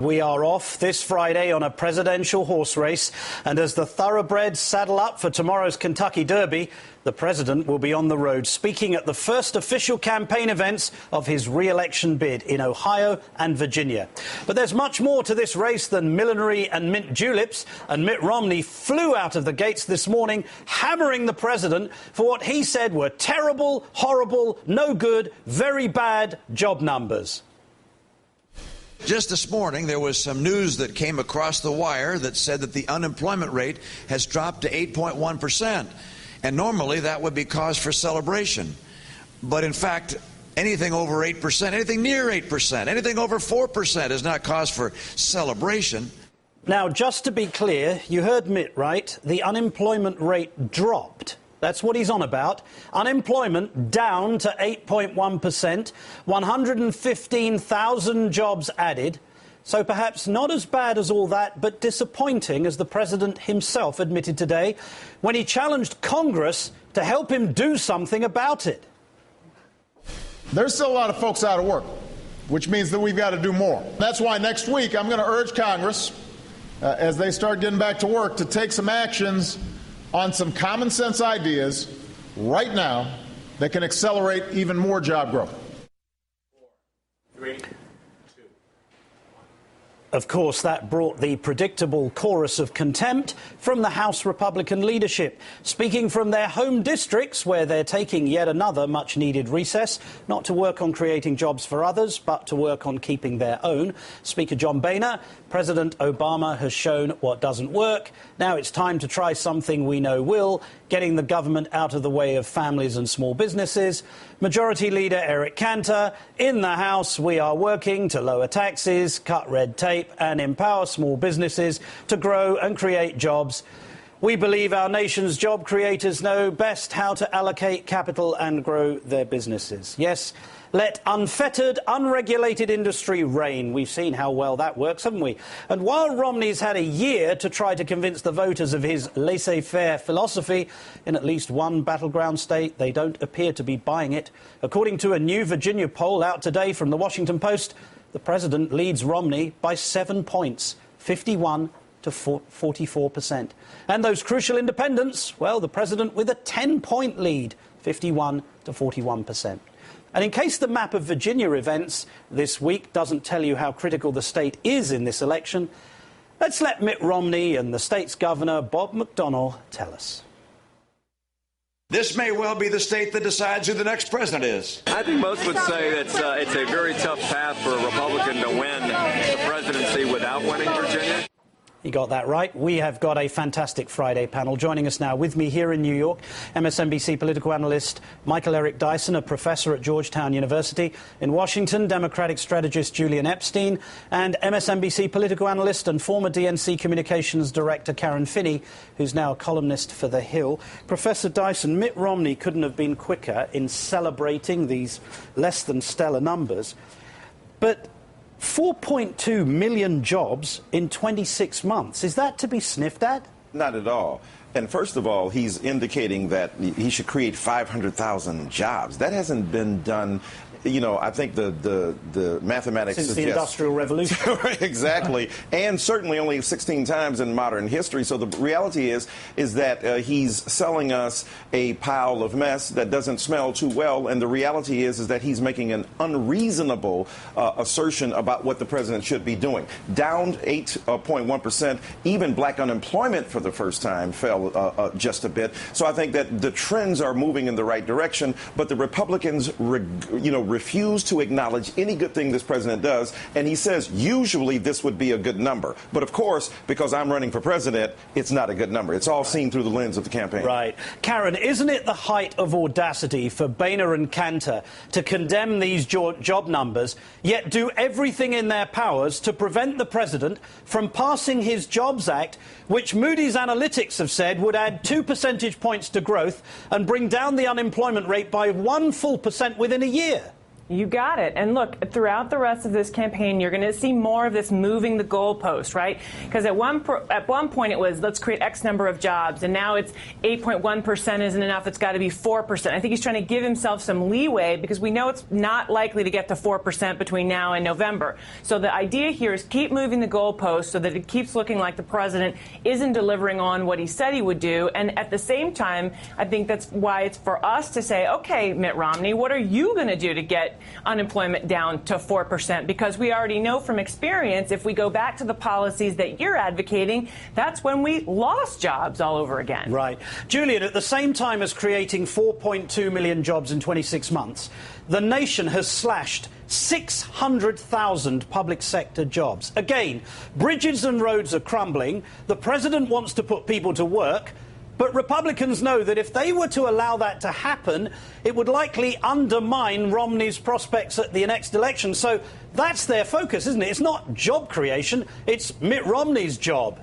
We are off this Friday on a presidential horse race, and as the thoroughbreds saddle up for tomorrow's Kentucky Derby, the president will be on the road speaking at the first official campaign events of his re-election bid in Ohio and Virginia. But there's much more to this race than millinery and mint juleps, and Mitt Romney flew out of the gates this morning hammering the president for what he said were terrible, horrible, no good, very bad job numbers. Just this morning, there was some news that came across the wire that said that the unemployment rate has dropped to 8.1%. And normally that would be cause for celebration. But in fact, anything over 8%, anything near 8%, anything over 4% is not cause for celebration. Now, just to be clear, you heard Mitt, right? The unemployment rate dropped. That's what he's on about. Unemployment down to 8.1%, 115,000 jobs added. So perhaps not as bad as all that, but disappointing, as the president himself admitted today when he challenged Congress to help him do something about it. There's still a lot of folks out of work, which means that we've got to do more. That's why next week I'm going to urge Congress, as they start getting back to work, to take some actions on some common sense ideas right now that can accelerate even more job growth. 4, 3, 2. Of course, that brought the predictable chorus of contempt from the House Republican leadership, speaking from their home districts where they're taking yet another much-needed recess, not to work on creating jobs for others, but to work on keeping their own. Speaker John Boehner, President Obama has shown what doesn't work. Now it's time to try something we know will, getting the government out of the way of families and small businesses. Majority Leader Eric Cantor, in the House, we are working to lower taxes, cut red tape and empower small businesses to grow and create jobs. We believe our nation's job creators know best how to allocate capital and grow their businesses. Yes, let unfettered, unregulated industry reign. We've seen how well that works, haven't we? And while Romney's had a year to try to convince the voters of his laissez-faire philosophy, in at least one battleground state, they don't appear to be buying it. According to a new Virginia poll out today from the Washington Post, the president leads Romney by 7 points, 51 to 44%. And those crucial independents, well, the president with a 10-point lead, 51 to 41%. And in case the map of Virginia events this week doesn't tell you how critical the state is in this election, let's let Mitt Romney and the state's governor, Bob McDonnell, tell us. This may well be the state that decides who the next president is. I think most would say that it's a very tough path for a Republican to win the presidency without winning Virginia. You got that right. We have got a fantastic Friday panel. Joining us now with me here in New York, MSNBC political analyst Michael Eric Dyson, a professor at Georgetown University. In Washington, Democratic strategist Julian Epstein, and MSNBC political analyst and former DNC communications director Karen Finney, who's now a columnist for The Hill. Professor Dyson, Mitt Romney couldn't have been quicker in celebrating these less than stellar numbers. But 4.2 million jobs in 26 months. Is that to be sniffed at? Not at all. And first of all, he's indicating that he should create 500,000 jobs. That hasn't been done. You know, I think the mathematics since suggests, the Industrial Revolution. Exactly. And certainly only 16 times in modern history. So the reality is that he's selling us a pile of mess that doesn't smell too well. And the reality is that he's making an unreasonable assertion about what the president should be doing. Down 8.1%. Even black unemployment for the first time fell just a bit. So I think that the trends are moving in the right direction. But the Republicans, refuse to acknowledge any good thing this president does, and he says usually this would be a good number. But of course, because I'm running for president, it's not a good number. It's all seen through the lens of the campaign. Right. Karen, isn't it the height of audacity for Boehner and Cantor to condemn these job numbers, yet do everything in their powers to prevent the president from passing his Jobs Act, which Moody's Analytics have said would add 2 percentage points to growth and bring down the unemployment rate by 1 full percent within a year? You got it. And look, throughout the rest of this campaign, you're going to see more of this moving the goalpost, right? Because at one point it was, let's create X number of jobs, and now it's 8.1% isn't enough. It's got to be 4%. I think he's trying to give himself some leeway because we know it's not likely to get to 4% between now and November. So the idea here is keep moving the goalpost so that it keeps looking like the president isn't delivering on what he said he would do. And at the same time, I think that's why it's for us to say, okay, Mitt Romney, what are you going to do to get unemployment down to 4%? Because we already know from experience, if we go back to the policies that you're advocating, that's when we lost jobs all over again. Right. Julian, at the same time as creating 4.2 million jobs in 26 months, the nation has slashed 600,000 public sector jobs. Again, bridges and roads are crumbling. The president wants to put people to work. But Republicans know that if they were to allow that to happen, it would likely undermine Romney's prospects at the next election. So that's their focus, isn't it? It's not job creation. It's Mitt Romney's job.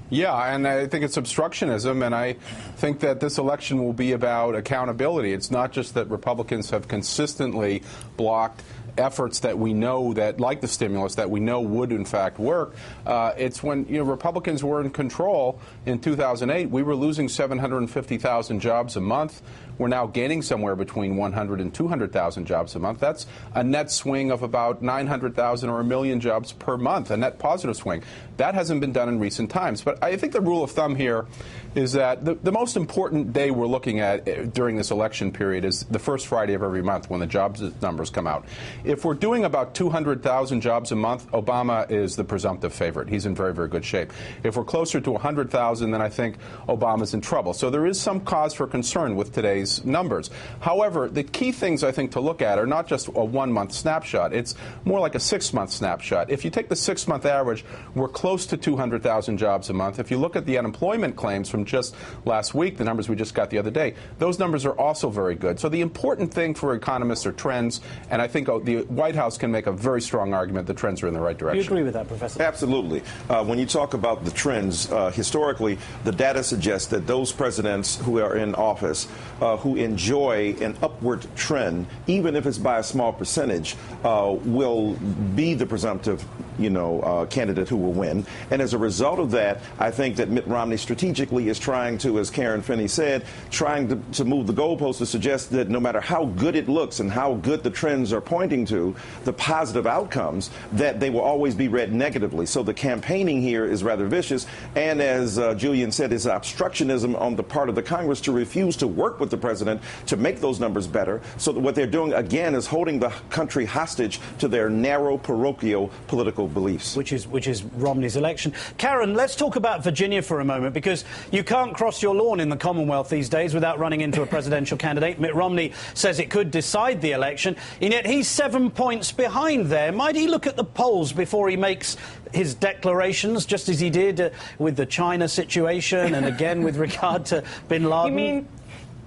Yeah, and I think it's obstructionism, and I think that this election will be about accountability. It's not just that Republicans have consistently blocked efforts that we know that, like the stimulus, that we know would in fact work. It's when Republicans were in control in 2008, we were losing 750,000 jobs a month. We're now gaining somewhere between 100 and 200,000 jobs a month. That's a net swing of about 900,000 or a million jobs per month, a net positive swing. That hasn't been done in recent times. But I think the rule of thumb here is that the most important day we're looking at during this election period is the first Friday of every month when the jobs numbers come out. If we're doing about 200,000 jobs a month, Obama is the presumptive favorite. He's in very, very good shape. If we're closer to 100,000, then I think Obama's in trouble. So there is some cause for concern with today's numbers. However, the key things I think to look at are not just a 1-month snapshot. It's more like a 6-month snapshot. If you take the 6-month average, we're close to 200,000 jobs a month. If you look at the unemployment claims from just last week, the numbers we just got the other day, those numbers are also very good. So the important thing for economists are trends, and I think the White House can make a very strong argument that trends are in the right direction. Do you agree with that, Professor? Absolutely. When you talk about the trends, historically, the data suggests that those presidents who are in office who enjoy an upward trend, even if it's by a small percentage, will be the presumptive, candidate who will win. And as a result of that, I think that Mitt Romney strategically is trying to, as Karen Finney said, trying to move the goalposts to suggest that no matter how good it looks and how good the trends are pointing to, the positive outcomes, that they will always be read negatively. So the campaigning here is rather vicious. And as Julian said, is obstructionism on the part of the Congress to refuse to work with the president to make those numbers better. So that what they're doing, again, is holding the country hostage to their narrow, parochial political beliefs. Which is Romney's election. Karen, let's talk about Virginia for a moment, because you can't cross your lawn in the Commonwealth these days without running into a presidential candidate. Mitt Romney says it could decide the election, and yet he's 7 points behind there. Might he look at the polls before he makes his declarations, just as he did with the China situation and again with regard to bin Laden?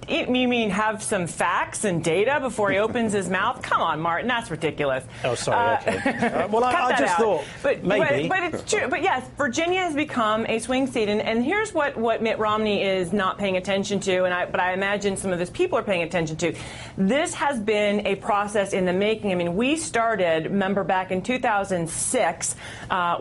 You mean have some facts and data before he opens his mouth? Come on, Martin, that's ridiculous. Oh, sorry. Okay. Well, I just thought maybe. But it's true. But yes, Virginia has become a swing state, and here's what Mitt Romney is not paying attention to, but I imagine some of his people are paying attention to. This has been a process in the making. I mean, we started, remember, back in 2006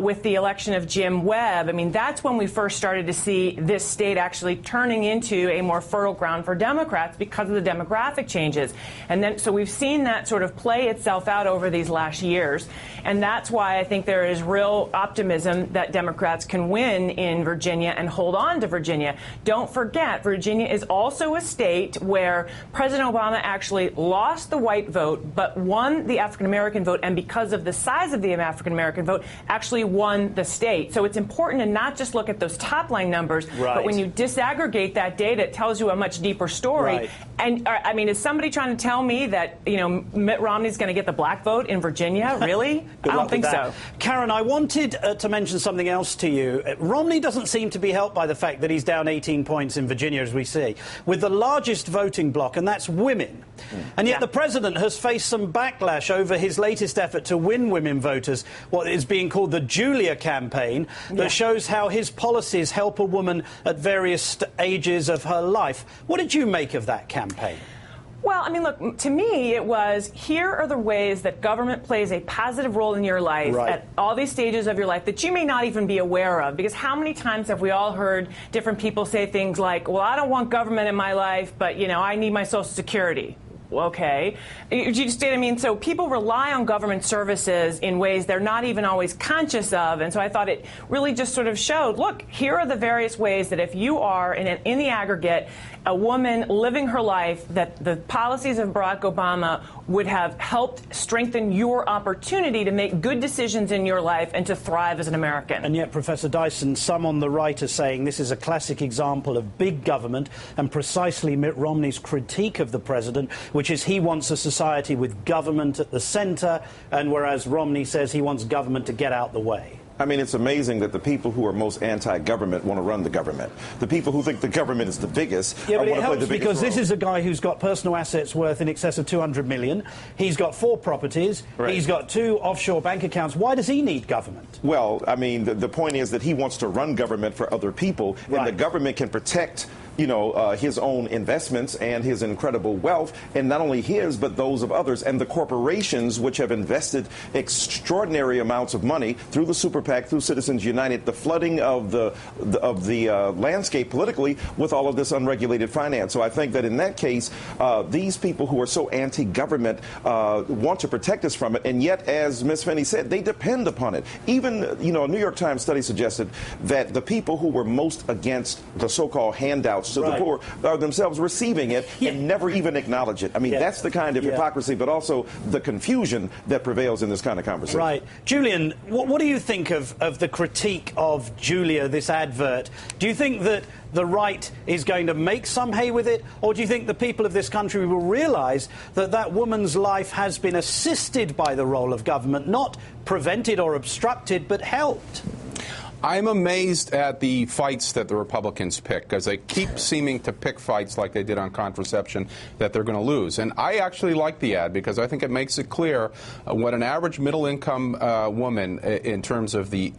with the election of Jim Webb. I mean, that's when we first started to see this state actually turning into a more fertile ground for Democrats because of the demographic changes. And then so we've seen that sort of play itself out over these last years. And that's why I think there is real optimism that Democrats can win in Virginia and hold on to Virginia. Don't forget, Virginia is also a state where President Obama actually lost the white vote, but won the African-American vote. And because of the size of the African-American vote, actually won the state. So it's important to not just look at those top line numbers, but when you disaggregate that data, it tells you a much deeper story. Right. And I mean, is somebody trying to tell me that, Mitt Romney's going to get the black vote in Virginia? Really? I don't think so. Karen, I wanted to mention something else to you. Romney doesn't seem to be helped by the fact that he's down 18 points in Virginia, as we see, with the largest voting bloc, and that's women. And yet the president has faced some backlash over his latest effort to win women voters, what is being called the Julia campaign, that shows how his policies help a woman at various ages of her life. What did you make of that campaign? Well, I mean, look, to me, it was, here are the ways that government plays a positive role in your life at all these stages of your life that you may not even be aware of. Because how many times have we all heard different people say things like, well, I don't want government in my life, but, you know, I need my Social Security. Okay. You just did, I mean, so people rely on government services in ways they're not even always conscious of. And so I thought it really just sort of showed, look, here are the various ways that if you are, in the aggregate, a woman living her life, that the policies of Barack Obama would have helped strengthen your opportunity to make good decisions in your life and to thrive as an American. And yet, Professor Dyson, some on the right are saying this is a classic example of big government and precisely Mitt Romney's critique of the president, which is he wants a society with government at the centre, and whereas Romney says he wants government to get out the way. I mean, it's amazing that the people who are most anti-government want to run the government. The people who think the government is the biggest but want it to play helps the biggest because role. this is a guy who's got personal assets worth in excess of $200 million. He's got 4 properties. Right. He's got 2 offshore bank accounts. Why does he need government? Well, I mean, the point is that he wants to run government for other people, and the government can protect, you know, his own investments and his incredible wealth, and not only his, but those of others. And the corporations which have invested extraordinary amounts of money through the super PAC, through Citizens United, the flooding of the landscape politically with all of this unregulated finance. So I think that in that case, these people who are so anti-government want to protect us from it, and yet, as Ms. Finney said, they depend upon it. Even, you know, a New York Times study suggested that the people who were most against the so-called handouts to the poor are themselves receiving it and never even acknowledge it. I mean, that's the kind of hypocrisy, but also the confusion that prevails in this kind of conversation. Right. Julian, what do you think of the critique of Julia, this advert? Do you think that the right is going to make some hay with it, or do you think the people of this country will realise that that woman's life has been assisted by the role of government, not prevented or obstructed, but helped? I'm amazed at the fights that the Republicans pick, because they keep seeming to pick fights like they did on contraception that they're going to lose. And I actually like the ad because I think it makes it clear what an average middle-income woman, in terms of the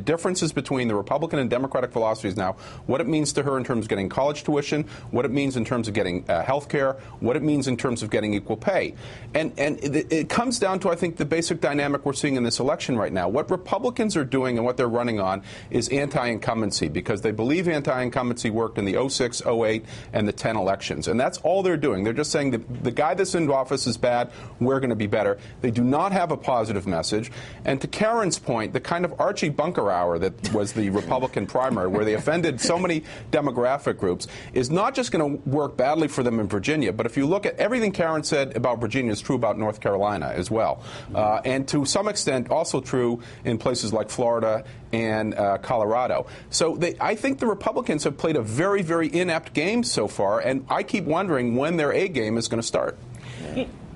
differences between the Republican and Democratic philosophies now, what it means to her in terms of getting college tuition, what it means in terms of getting health care, what it means in terms of getting equal pay. And it comes down to, I think, the basic dynamic we're seeing in this election right now. What Republicans are doing and what they're running on is anti-incumbency, because they believe anti-incumbency worked in the 06, 08, and the 10 elections. And that's all they're doing. They're just saying that the guy that's in office is bad, we're going to be better. They do not have a positive message. And to Karen's point, the kind of Archie Bunker hour that was the Republican primary, where they offended so many demographic groups, is not just going to work badly for them in Virginia, but if you look at everything Karen said about Virginia is true about North Carolina as well. And to some extent also true in places like Florida and Colorado. So I think the Republicans have played a very, very inept game so far, and I keep wondering when their A game is going to start.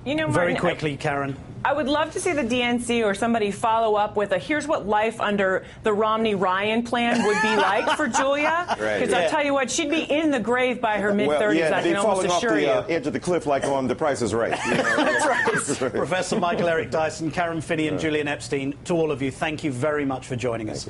You know, Martin, very quickly, Karen. I would love to see the DNC or somebody follow up with here's what life under the Romney-Ryan plan would be like for Julia. Because I'll tell you what, she'd be in the grave by her mid-30s, I can almost assure you. Falling off the edge of the cliff like on The Price is Right. You know? That's right. Professor Michael Eric Dyson, Karen Finney and Julian Epstein, to all of you, thank you very much for joining us.